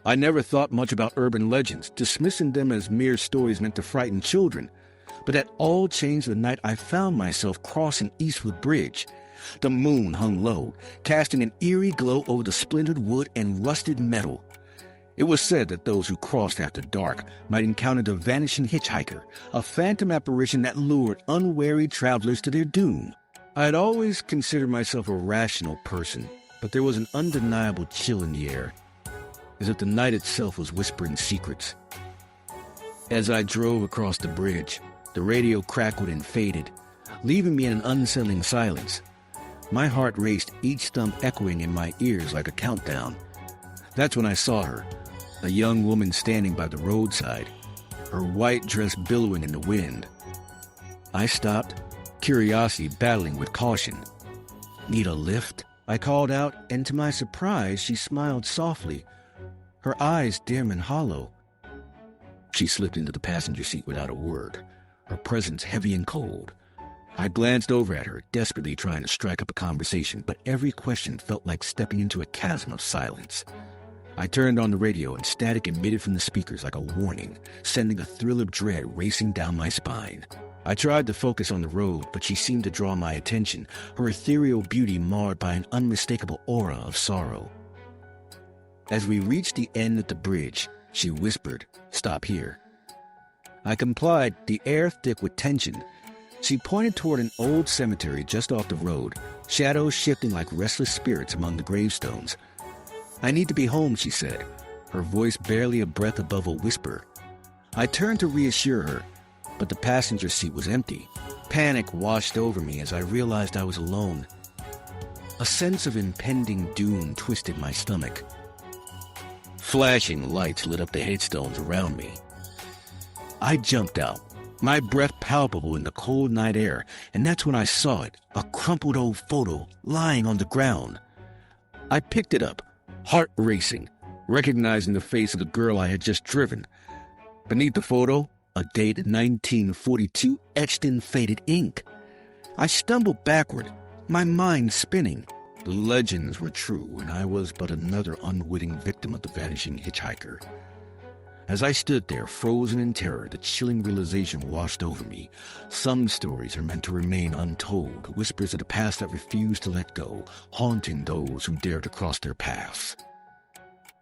I never thought much about urban legends, dismissing them as mere stories meant to frighten children. But that all changed the night I found myself crossing Eastwood Bridge. The moon hung low, casting an eerie glow over the splintered wood and rusted metal. It was said that those who crossed after dark might encounter the Vanishing Hitchhiker, a phantom apparition that lured unwary travelers to their doom. I had always considered myself a rational person, but there was an undeniable chill in the air, as if the night itself was whispering secrets. As I drove across the bridge, the radio crackled and faded, leaving me in an unsettling silence. My heart raced, each thump echoing in my ears like a countdown. That's when I saw her, a young woman standing by the roadside, her white dress billowing in the wind. I stopped, curiosity battling with caution. "Need a lift?" I called out, and to my surprise, she smiled softly, her eyes dim and hollow. She slipped into the passenger seat without a word, her presence heavy and cold. I glanced over at her, desperately trying to strike up a conversation, but every question felt like stepping into a chasm of silence. I turned on the radio, and static emitted from the speakers like a warning, sending a thrill of dread racing down my spine. I tried to focus on the road, but she seemed to draw my attention, her ethereal beauty marred by an unmistakable aura of sorrow. As we reached the end of the bridge, she whispered, "Stop here." I complied, the air thick with tension. She pointed toward an old cemetery just off the road, shadows shifting like restless spirits among the gravestones. "I need to be home," she said, her voice barely a breath above a whisper. I turned to reassure her, but the passenger seat was empty. Panic washed over me as I realized I was alone. A sense of impending doom twisted my stomach. Flashing lights lit up the headstones around me. I jumped out, my breath palpable in the cold night air, and that's when I saw it, a crumpled old photo lying on the ground. I picked it up, heart racing, recognizing the face of the girl I had just driven. Beneath the photo, a date 1942 etched in faded ink. I stumbled backward, my mind spinning. The legends were true, and I was but another unwitting victim of the Vanishing Hitchhiker. As I stood there, frozen in terror, the chilling realization washed over me. Some stories are meant to remain untold, whispers of the past that refuse to let go, haunting those who dare to cross their paths.